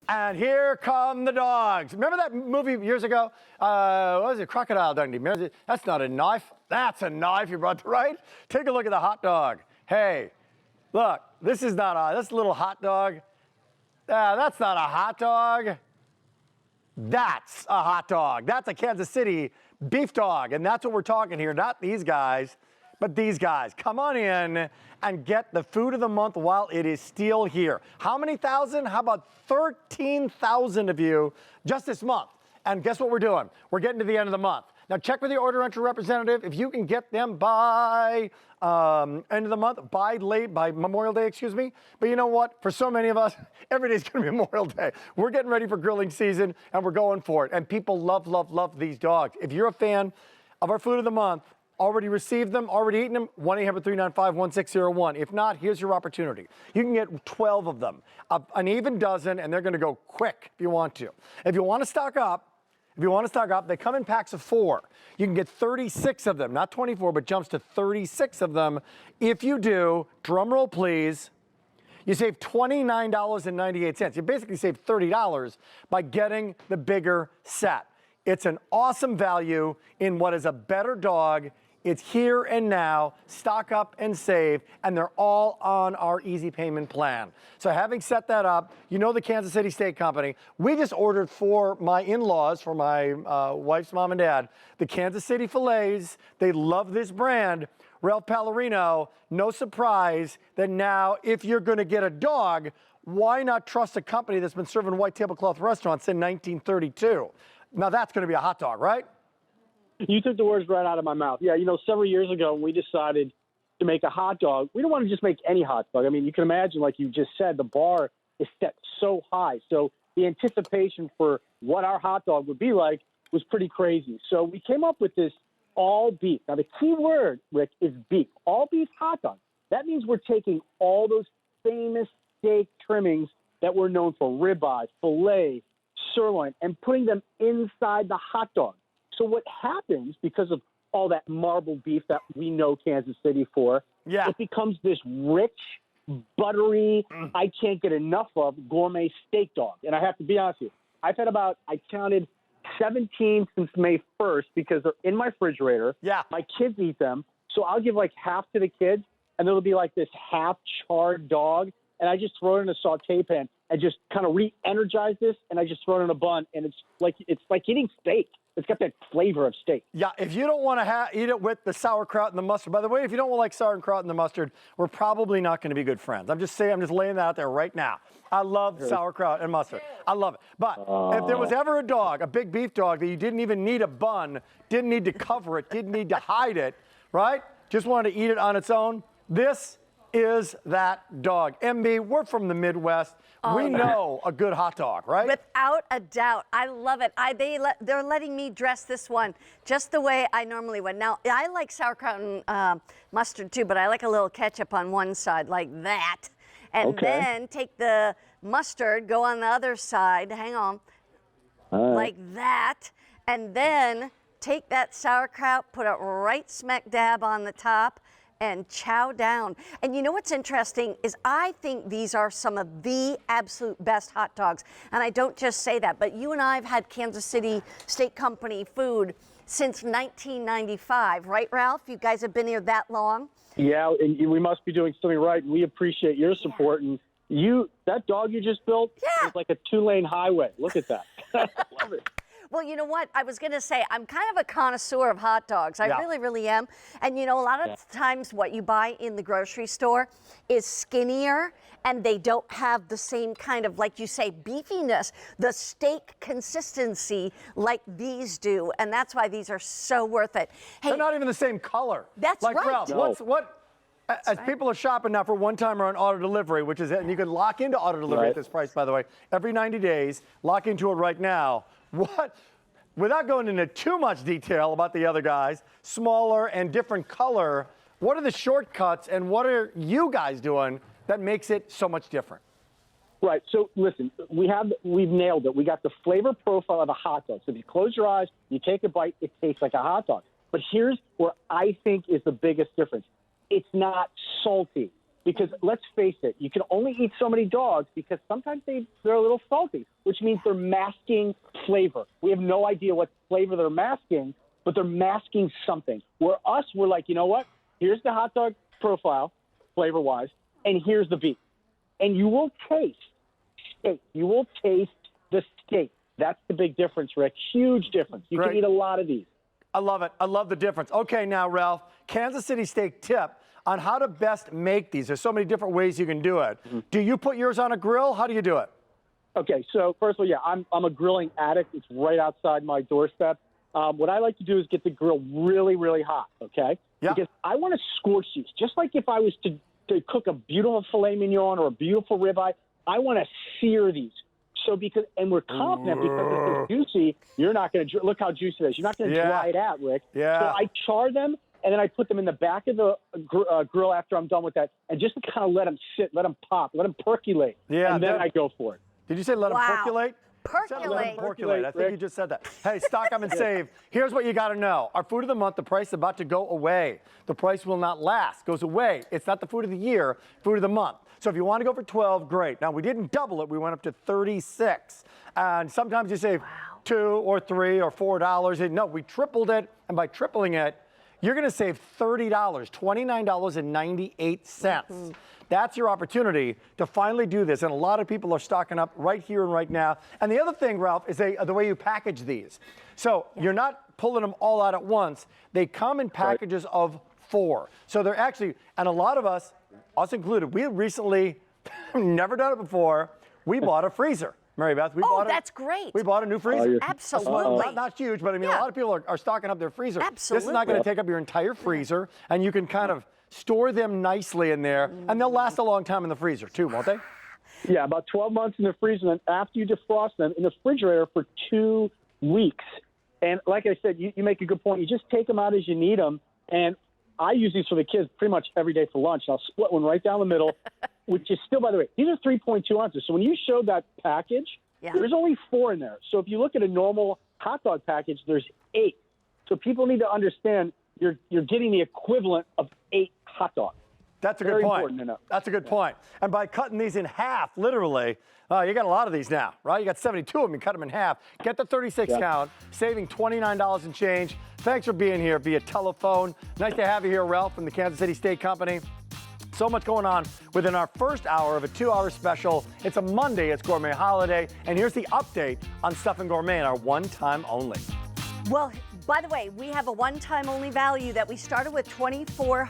And here come the dogs. Remember that movie years ago? What was it? Crocodile Dundee. That's not a knife. That's a knife you brought to right. Take a look at the hot dog. Hey, look, this is not this little hot dog. That's not a hot dog. That's a hot dog. That's a Kansas City beef dog. And that's what we're talking here. Not these guys, but these guys. Come on in and get the food of the month while it is still here. How many thousand? How about 13,000 of you just this month? And guess what we're doing? We're getting to the end of the month. Now check with the order entry representative. If you can get them by end of the month, by Memorial Day, excuse me. But you know what? For so many of us, every day is going to be Memorial Day. We're getting ready for grilling season and we're going for it. And people love, love, love these dogs. If you're a fan of our food of the month, already received them, already eaten them, 1-800-395-1601. If not, here's your opportunity. You can get 12 of them, an even dozen, and they're going to go quick if you want to. If you want to stock up, they come in packs of 4. You can get 36 of them, not 24, but jumps to 36 of them. If you do, drum roll please, you save $29.98. You basically save $30 by getting the bigger set. It's an awesome value in what is a better dog. It's here and now. Stock up and save, and they're all on our easy payment plan. So having set that up, you know the Kansas City Steak Company. We just ordered for my in-laws, for my wife's mom and dad, the Kansas City fillets. They love this brand. Ralph Pallarino, no surprise that now if you're going to get a dog, why not trust a company that's been serving white tablecloth restaurants since 1932? Now that's going to be a hot dog, right? You took the words right out of my mouth. Yeah, several years ago when we decided to make a hot dog, we don't want to just make any hot dog. I mean, you can imagine, like you just said, the bar is set so high. So the anticipation for what our hot dog would be like was pretty crazy. So we came up with this all beef. Now, the key word, Rick, is beef. All beef hot dog. That means we're taking all those famous steak trimmings that we're known for, ribeye, filet, sirloin, and putting them inside the hot dog. So what happens, because of all that marbled beef that we know Kansas City for, it becomes this rich, buttery, I can't get enough of gourmet steak dog. And I have to be honest with you, I've had I counted 17 since May 1st because they're in my refrigerator. Yeah. My kids eat them. So I'll give like half to the kids, and it'll be like this half-charred dog. And I just throw it in a saute pan and just kind of re-energize this, and I just throw it in a bun, and it's like eating steak. It's got that flavor of steak. Yeah, if you don't want to eat it with the sauerkraut and the mustard. By the way, if you don't like sauerkraut and the mustard, we're probably not going to be good friends. I'm just laying that out there right now. I love sauerkraut and mustard. I love it. But if there was ever a dog, a big beef dog, that you didn't even need a bun, didn't need to cover it, didn't need to hide it, right? Just wanted to eat it on its own, this is that dog. MB, we're from the Midwest. We know a good hot dog, right? Without a doubt. I love it. They're letting me dress this one just the way I normally would. Now, I like sauerkraut and mustard too, but I like a little ketchup on one side like that. And then take the mustard, go on the other side, hang on, like that. And then take that sauerkraut, put it right smack dab on the top, and chow down. And you know what's interesting is I think these are some of the absolute best hot dogs. And I don't just say that, but you and I have had Kansas City Steak Company food since 1995, right, Ralph? You guys have been here that long? Yeah, and we must be doing something right. We appreciate your support. And that dog you just built is like a 2-lane highway. Look at that. Love it. Well, you know what? I was going to say, I'm kind of a connoisseur of hot dogs. I really, really am. And, a lot of times what you buy in the grocery store is skinnier, and they don't have the same kind of, like you say, beefiness, the steak consistency like these do. And that's why these are so worth it. Hey, they're not even the same color. That's right. Like, Ralph, as people are shopping now for one-timer on auto delivery, which is it, and you can lock into auto delivery at this price, by the way, every 90 days, lock into it right now. Without going into too much detail about the other guys, smaller and different color, what are the shortcuts and what are you guys doing that makes it so much different? Right. So listen, we've nailed it. We got the flavor profile of a hot dog. So if you close your eyes, you take a bite, it tastes like a hot dog. But here's where I think is the biggest difference. It's not salty. Because let's face it, you can only eat so many dogs because sometimes they're a little salty, which means they're masking flavor. We have no idea what flavor they're masking, but they're masking something. Where us, we're like, you know what? Here's the hot dog profile, flavor-wise, and here's the beef. And you will taste steak. You will taste the steak. That's the big difference, Rick. Huge difference. You Great. can eat a lot of these. I love it. I love the difference. Okay, now, Ralph, Kansas City steak tip on how to best make these. There's so many different ways you can do it. Mm-hmm. Do you put yours on a grill? How do you do it? Okay, so first of all, yeah, I'm a grilling addict. It's right outside my doorstep. What I like to do is get the grill really, really hot, okay? Yeah. Because I want to scorch these. Just like if I was to cook a beautiful filet mignon or a beautiful ribeye, I want to sear these. So and we're confident because it's so juicy, you're not going to, look how juicy it is. You're not going to dry it out, Rick. Yeah. So I char them, and then I put them in the back of the grill after I'm done with that, and just to kind of let them sit, let them pop, let them percolate. Yeah, and then I go for it. Did you say let them percolate? Percolate. Let them percolate. I think Rick. you just said that. Hey, stock up and save. Here's what you got to know. Our food of the month, the price is about to go away. The price will not last. Goes away. It's not the food of the year, food of the month. So if you want to go for 12, great. Now, we didn't double it. We went up to 36. And sometimes you save $2 or $3 or $4. And no, we tripled it. And by tripling it, you're going to save $30, $29.98. That's your opportunity to finally do this. And a lot of people are stocking up right here and right now. And the other thing, Ralph, is the way you package these. So you're not pulling them all out at once. They come in packages of 4. So they're actually, and a lot of us included, we recently, never done it before, we bought a freezer. Mary Beth, that's great. We bought a new freezer. Absolutely. Not huge, but I mean, a lot of people are stocking up their freezer. Absolutely. This is not going to take up your entire freezer, and you can kind of store them nicely in there, and they'll last a long time in the freezer too, won't they? Yeah, about 12 months in the freezer, and after you defrost them in the refrigerator for 2 weeks. And like I said, you make a good point. You just take them out as you need them, and I use these for the kids pretty much every day for lunch. I'll split one right down the middle, which is still, by the way, these are 3.2 ounces. So when you showed that package, there's only 4 in there. So if you look at a normal hot dog package, there's 8. So people need to understand you're getting the equivalent of 8 hot dogs. That's a good point. That's a good point. And by cutting these in half, literally, you got a lot of these now, right? You got 72 of them. You cut them in half. Get the 36 count, saving $29 and change. Thanks for being here via telephone. Nice to have you here, Ralph, from the Kansas City Steak Company. So much going on within our first hour of a 2-hour special. It's a Monday. It's Gourmet Holiday. And here's the update on Stuff and Gourmet, our one-time only. Well, by the way, we have a one-time only value that we started with $2,400.